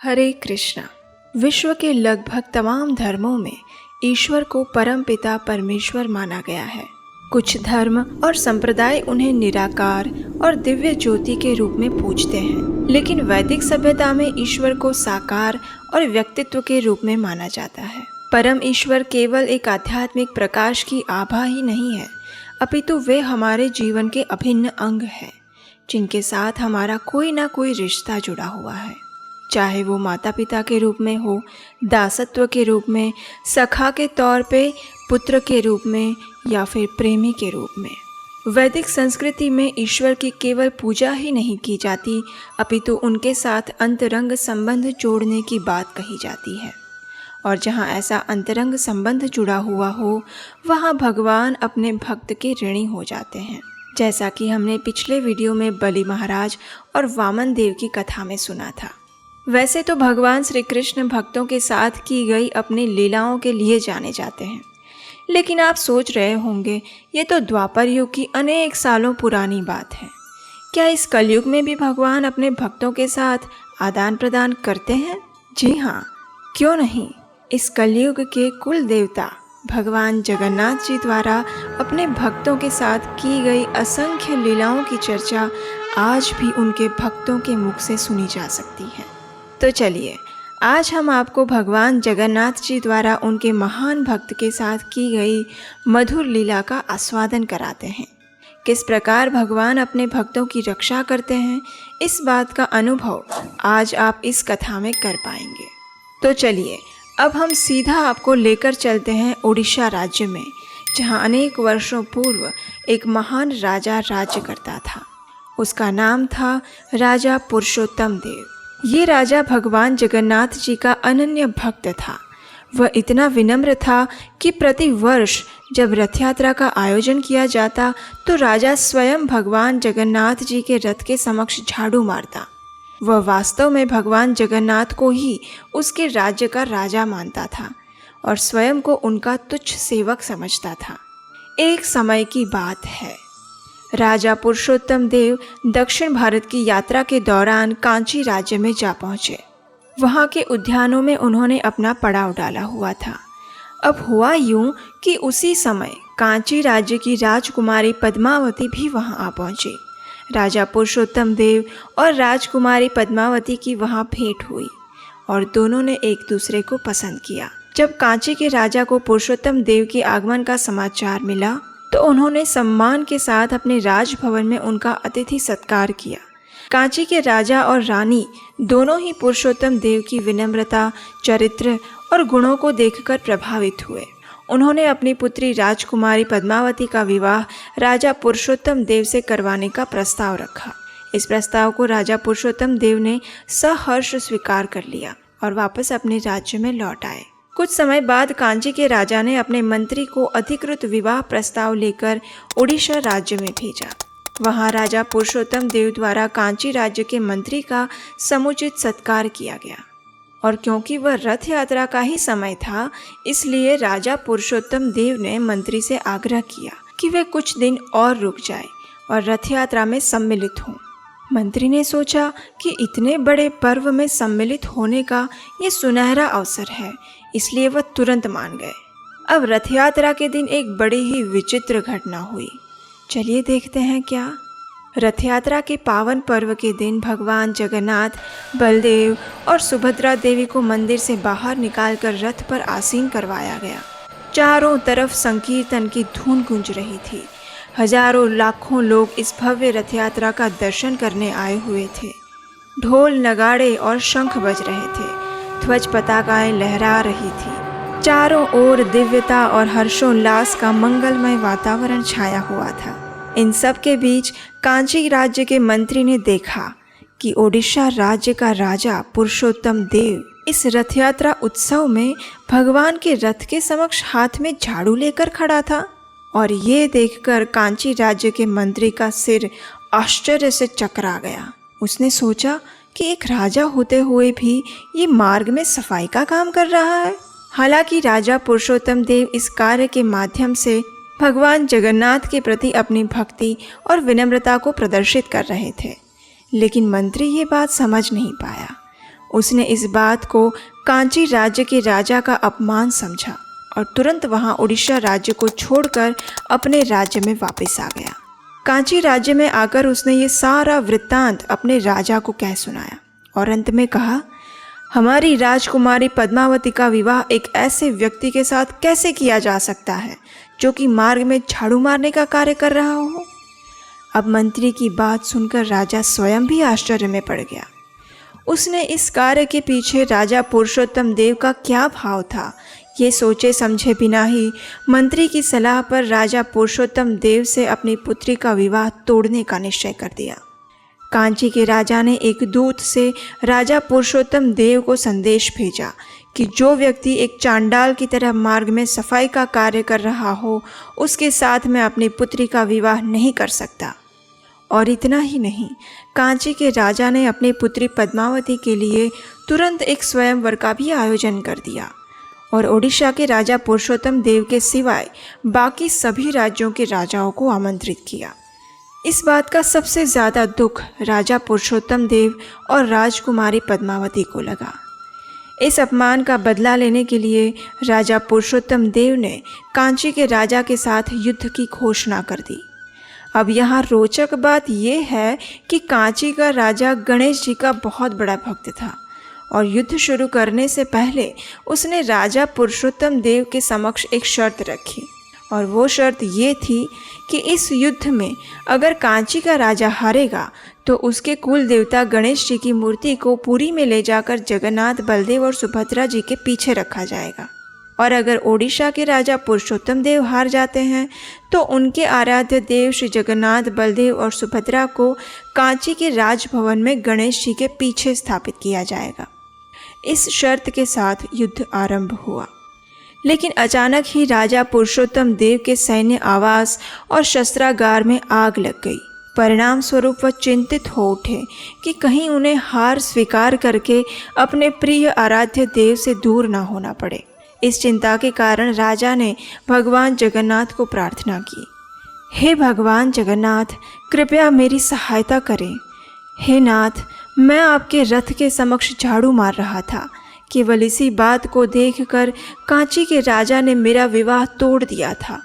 हरे कृष्णा। विश्व के लगभग तमाम धर्मों में ईश्वर को परम पिता परमेश्वर माना गया है। कुछ धर्म और संप्रदाय उन्हें निराकार और दिव्य ज्योति के रूप में पूजते हैं, लेकिन वैदिक सभ्यता में ईश्वर को साकार और व्यक्तित्व के रूप में माना जाता है। परम ईश्वर केवल एक आध्यात्मिक प्रकाश की आभा ही नहीं है, अपितु वे हमारे जीवन के अभिन्न अंग हैं, जिनके साथ हमारा कोई ना कोई रिश्ता जुड़ा हुआ है। चाहे वो माता पिता के रूप में हो, दासत्व के रूप में, सखा के तौर पे, पुत्र के रूप में या फिर प्रेमी के रूप में। वैदिक संस्कृति में ईश्वर की केवल पूजा ही नहीं की जाती, अपितु उनके साथ अंतरंग संबंध जोड़ने की बात कही जाती है। और जहाँ ऐसा अंतरंग संबंध जुड़ा हुआ हो, वहाँ भगवान अपने भक्त के ऋणी हो जाते हैं, जैसा कि हमने पिछले वीडियो में बलि महाराज और वामन देव की कथा में सुना था। वैसे तो भगवान श्री कृष्ण भक्तों के साथ की गई अपनी लीलाओं के लिए जाने जाते हैं, लेकिन आप सोच रहे होंगे ये तो द्वापर युग की अनेक सालों पुरानी बात है। क्या इस कलयुग में भी भगवान अपने भक्तों के साथ आदान प्रदान करते हैं? जी हाँ, क्यों नहीं। इस कलयुग के कुल देवता भगवान जगन्नाथ जी द्वारा अपने भक्तों के साथ की गई असंख्य लीलाओं की चर्चा आज भी उनके भक्तों के मुख से सुनी जा सकती है। तो चलिए, आज हम आपको भगवान जगन्नाथ जी द्वारा उनके महान भक्त के साथ की गई मधुर लीला का आस्वादन कराते हैं। किस प्रकार भगवान अपने भक्तों की रक्षा करते हैं, इस बात का अनुभव आज आप इस कथा में कर पाएंगे। तो चलिए, अब हम सीधा आपको लेकर चलते हैं उड़ीसा राज्य में, जहां अनेक वर्षों पूर्व एक महान राजा राज्य करता था। उसका नाम था राजा पुरुषोत्तम देव। ये राजा भगवान जगन्नाथ जी का अनन्य भक्त था। वह इतना विनम्र था कि प्रति वर्ष जब रथ यात्रा का आयोजन किया जाता तो राजा स्वयं भगवान जगन्नाथ जी के रथ के समक्ष झाड़ू मारता। वह वास्तव में भगवान जगन्नाथ को ही उसके राज्य का राजा मानता था और स्वयं को उनका तुच्छ सेवक समझता था। एक समय की बात है, राजा पुरुषोत्तम देव दक्षिण भारत की यात्रा के दौरान कांची राज्य में जा पहुँचे। वहाँ के उद्यानों में उन्होंने अपना पड़ाव डाला हुआ था। अब हुआ यूं कि उसी समय कांची राज्य की राजकुमारी पद्मावती भी वहाँ आ पहुँची। राजा पुरुषोत्तम देव और राजकुमारी पद्मावती की वहाँ भेंट हुई और दोनों ने एक दूसरे को पसंद किया। जब कांची के राजा को पुरुषोत्तम देव के आगमन का समाचार मिला तो उन्होंने सम्मान के साथ अपने राजभवन में उनका अतिथि सत्कार किया। कांची के राजा और रानी दोनों ही पुरुषोत्तम देव की विनम्रता, चरित्र और गुणों को देखकर प्रभावित हुए। उन्होंने अपनी पुत्री राजकुमारी पद्मावती का विवाह राजा पुरुषोत्तम देव से करवाने का प्रस्ताव रखा। इस प्रस्ताव को राजा पुरुषोत्तम देव ने सहर्ष स्वीकार कर लिया और वापस अपने राज्य में लौट आए। कुछ समय बाद कांची के राजा ने अपने मंत्री को अधिकृत विवाह प्रस्ताव लेकर उड़ीसा राज्य में भेजा। वहां राजा पुरुषोत्तम देव द्वारा कांची राज्य के मंत्री का समुचित सत्कार किया गया और क्योंकि वह रथ यात्रा का ही समय था, इसलिए राजा पुरुषोत्तम देव ने मंत्री से आग्रह किया कि वे कुछ दिन और रुक जाए और रथ यात्रा में सम्मिलित हों। मंत्री ने सोचा कि इतने बड़े पर्व में सम्मिलित होने का ये सुनहरा अवसर है, इसलिए वह तुरंत मान गए। अब रथ यात्रा के दिन एक बड़ी ही विचित्र घटना हुई। चलिए देखते हैं क्या। रथ यात्रा के पावन पर्व के दिन भगवान जगन्नाथ, बलदेव और सुभद्रा देवी को मंदिर से बाहर निकालकर रथ पर आसीन करवाया गया। चारों तरफ संकीर्तन की धून गूंज रही थी। हजारों लाखों लोग इस भव्य रथ यात्रा का दर्शन करने आए हुए थे। ढोल, नगाड़े और शंख बज रहे थे। ध्वज पताकाएं लहरा रही थी। चारों ओर दिव्यता और हर्षोल्लास का मंगलमय वातावरण छाया हुआ था। इन सब के बीच कांची राज्य के मंत्री ने देखा कि ओडिशा राज्य का राजा पुरुषोत्तम देव इस रथ यात्रा उत्सव में भगवान के रथ के समक्ष हाथ में झाड़ू लेकर खड़ा था। और ये देखकर कांची राज्य के मंत्री का सिर आश्चर्य से चकरा गया। उसने सोचा कि एक राजा होते हुए भी ये मार्ग में सफाई का काम कर रहा है। हालांकि राजा पुरुषोत्तम देव इस कार्य के माध्यम से भगवान जगन्नाथ के प्रति अपनी भक्ति और विनम्रता को प्रदर्शित कर रहे थे, लेकिन मंत्री ये बात समझ नहीं पाया। उसने इस बात को कांची राज्य के राजा का अपमान समझा और तुरंत वहां उड़ीसा राज्य को छोड़कर अपने राज्य में वापस आ गया। कांची राज्य में आकर उसने ये सारा वृत्तांत अपने राजा को कह सुनाया और अंत में कहा, हमारी राजकुमारी पद्मावती का विवाह एक ऐसे व्यक्ति के साथ कैसे किया जा सकता है जो कि मार्ग में झाड़ू मारने का कार्य कर रहा हो। अब मंत्री की बात सुनकर राजा स्वयं भी आश्चर्य में पड़ गया। उसने इस कार्य के पीछे राजा पुरुषोत्तम देव का क्या भाव था, ये सोचे समझे बिना ही मंत्री की सलाह पर राजा पुरुषोत्तम देव से अपनी पुत्री का विवाह तोड़ने का निश्चय कर दिया। कांची के राजा ने एक दूत से राजा पुरुषोत्तम देव को संदेश भेजा कि जो व्यक्ति एक चांडाल की तरह मार्ग में सफाई का कार्य कर रहा हो, उसके साथ मैं अपनी पुत्री का विवाह नहीं कर सकता। और इतना ही नहीं, कांची के राजा ने अपनी पुत्री पद्मावती के लिए तुरंत एक स्वयंवर का भी आयोजन कर दिया और ओडिशा के राजा पुरुषोत्तम देव के सिवाय बाकी सभी राज्यों के राजाओं को आमंत्रित किया। इस बात का सबसे ज़्यादा दुख राजा पुरुषोत्तम देव और राजकुमारी पद्मावती को लगा। इस अपमान का बदला लेने के लिए राजा पुरुषोत्तम देव ने कांची के राजा के साथ युद्ध की घोषणा कर दी। अब यहाँ रोचक बात यह है कि कांची का राजा गणेश जी का बहुत बड़ा भक्त था और युद्ध शुरू करने से पहले उसने राजा पुरुषोत्तम देव के समक्ष एक शर्त रखी और वो शर्त ये थी कि इस युद्ध में अगर कांची का राजा हारेगा तो उसके कुल देवता गणेश जी की मूर्ति को पुरी में ले जाकर जगन्नाथ, बलदेव और सुभद्रा जी के पीछे रखा जाएगा और अगर ओडिशा के राजा पुरुषोत्तम देव हार जाते हैं तो उनके आराध्य देव श्री जगन्नाथ, बलदेव और सुभद्रा को कांची के राजभवन में गणेश जी के पीछे स्थापित किया जाएगा। इस शर्त के साथ युद्ध आरंभ हुआ, लेकिन अचानक ही राजा पुरुषोत्तम देव के सैन्य आवास और शस्त्रागार में आग लग गई। परिणाम स्वरूप वह चिंतित हो उठे कि कहीं उन्हें हार स्वीकार करके अपने प्रिय आराध्य देव से दूर न होना पड़े। इस चिंता के कारण राजा ने भगवान जगन्नाथ को प्रार्थना की, हे भगवान जगन्नाथ, कृपया मेरी सहायता करें। हे नाथ, मैं आपके रथ के समक्ष झाड़ू मार रहा था, केवल इसी बात को देखकर कांची के राजा ने मेरा विवाह तोड़ दिया था।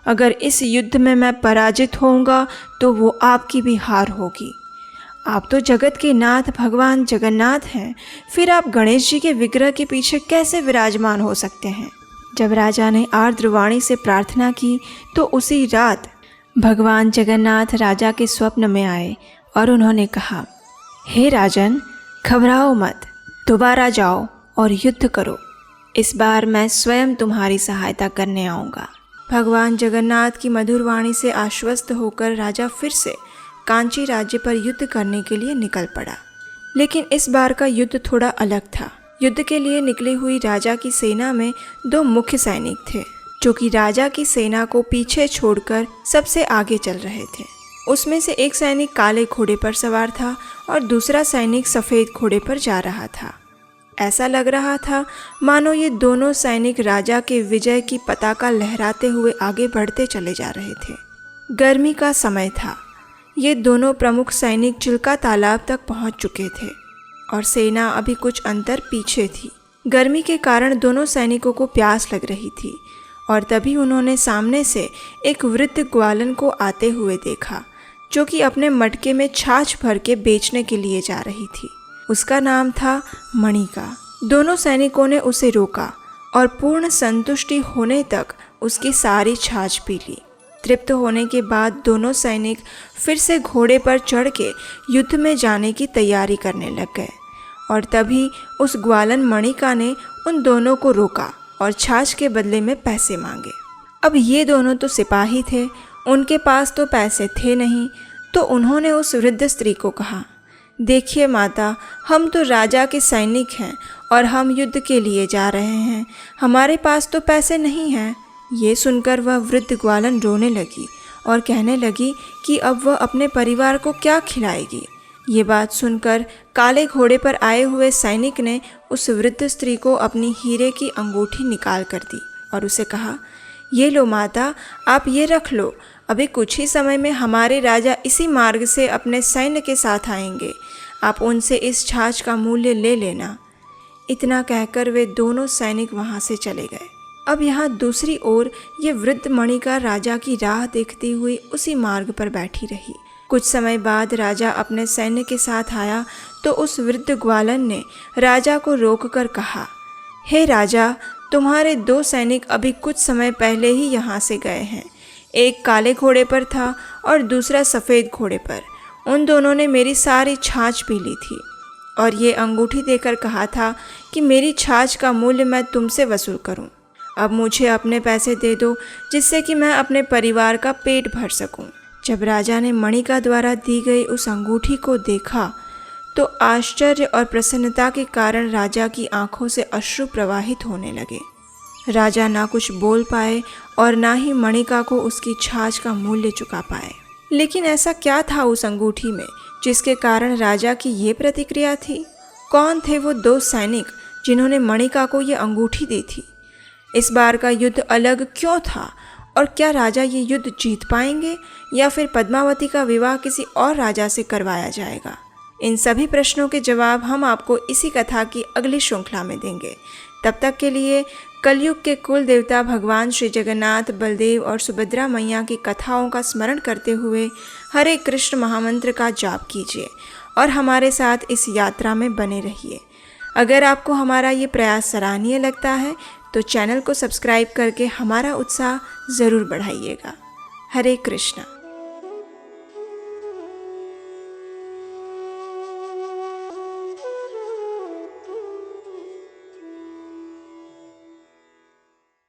अगर इस युद्ध में मैं पराजित होऊंगा तो वो आपकी भी हार होगी। आप तो जगत के नाथ भगवान जगन्नाथ हैं, फिर आप गणेश जी के विग्रह के पीछे कैसे विराजमान हो सकते हैं। जब राजा ने आर्द्रवाणी से प्रार्थना की तो उसी रात भगवान जगन्नाथ राजा के स्वप्न में आए और उन्होंने कहा, हे राजन, घबराओ मत, दोबारा जाओ और युद्ध करो। इस बार मैं स्वयं तुम्हारी सहायता करने आऊँगा। भगवान जगन्नाथ की मधुर वाणी से आश्वस्त होकर राजा फिर से कांची राज्य पर युद्ध करने के लिए निकल पड़ा। लेकिन इस बार का युद्ध थोड़ा अलग था। युद्ध के लिए निकली हुई राजा की सेना में दो मुख्य सैनिक थे जो कि राजा की सेना को पीछे छोड़कर सबसे आगे चल रहे थे। उसमें से एक सैनिक काले घोड़े पर सवार था और दूसरा सैनिक सफ़ेद घोड़े पर जा रहा था। ऐसा लग रहा था मानो ये दोनों सैनिक राजा के विजय की पताका लहराते हुए आगे बढ़ते चले जा रहे थे। गर्मी का समय था। ये दोनों प्रमुख सैनिक चिल्का तालाब तक पहुंच चुके थे और सेना अभी कुछ अंतर पीछे थी। गर्मी के कारण दोनों सैनिकों को प्यास लग रही थी और तभी उन्होंने सामने से एक वृद्ध ग्वालन को आते हुए देखा जो कि अपने मटके में छाछ भर के बेचने के लिए जा रही थी। उसका नाम था मणिका। दोनों सैनिकों ने उसे रोका और पूर्ण संतुष्टि होने तक उसकी सारी छाछ पी ली। तृप्त होने के बाद दोनों सैनिक फिर से घोड़े पर चढ़ के युद्ध में जाने की तैयारी करने लग गए और तभी उस ग्वालन मणिका ने उन दोनों को रोका और छाछ के बदले में पैसे मांगे। अब ये दोनों तो सिपाही थे, उनके पास तो पैसे थे नहीं, तो उन्होंने उस वृद्ध स्त्री को कहा, देखिए माता, हम तो राजा के सैनिक हैं और हम युद्ध के लिए जा रहे हैं, हमारे पास तो पैसे नहीं हैं। ये सुनकर वह वृद्ध ग्वालन रोने लगी और कहने लगी कि अब वह अपने परिवार को क्या खिलाएगी। ये बात सुनकर काले घोड़े पर आए हुए सैनिक ने उस वृद्ध स्त्री को अपनी हीरे की अंगूठी निकाल कर दी और उसे कहा, ये लो माता, आप ये रख लो, अभी कुछ ही समय में हमारे राजा इसी मार्ग से अपने सैन्य के साथ आएंगे। आप उनसे इस छाछ का मूल्य ले लेना। इतना कहकर वे दोनों सैनिक वहां से चले गए। अब यहाँ दूसरी ओर ये वृद्ध मणिका राजा की राह देखती हुई उसी मार्ग पर बैठी रही। कुछ समय बाद राजा अपने सैन्य के साथ आया तो उस वृद्ध ग्वालन ने राजा को रोककर कहा, हे राजा, तुम्हारे 2 सैनिक अभी कुछ समय पहले ही यहाँ से गए हैं। एक काले घोड़े पर था और दूसरा सफ़ेद घोड़े पर। उन दोनों ने मेरी सारी छाछ पी ली थी और ये अंगूठी देकर कहा था कि मेरी छाछ का मूल्य मैं तुमसे वसूल करूं। अब मुझे अपने पैसे दे दो जिससे कि मैं अपने परिवार का पेट भर सकूं। जब राजा ने मणिका द्वारा दी गई उस अंगूठी को देखा तो आश्चर्य और प्रसन्नता के कारण राजा की आंखों से अश्रु प्रवाहित होने लगे। राजा ना कुछ बोल पाए और ना ही मणिका को उसकी छाछ का मूल्य चुका पाए। लेकिन ऐसा क्या था उस अंगूठी में जिसके कारण राजा की ये प्रतिक्रिया थी? कौन थे वो 2 सैनिक जिन्होंने मणिका को ये अंगूठी दी थी? इस बार का युद्ध अलग क्यों था और क्या राजा ये युद्ध जीत पाएंगे या फिर पद्मावती का विवाह किसी और राजा से करवाया जाएगा? इन सभी प्रश्नों के जवाब हम आपको इसी कथा की अगली श्रृंखला में देंगे। तब तक के लिए कलयुग के कुल देवता भगवान श्री जगन्नाथ, बलदेव और सुभद्रा मैया की कथाओं का स्मरण करते हुए हरे कृष्ण महामंत्र का जाप कीजिए और हमारे साथ इस यात्रा में बने रहिए। अगर आपको हमारा ये प्रयास सराहनीय लगता है तो चैनल को सब्सक्राइब करके हमारा उत्साह ज़रूर बढ़ाइएगा। हरे कृष्ण।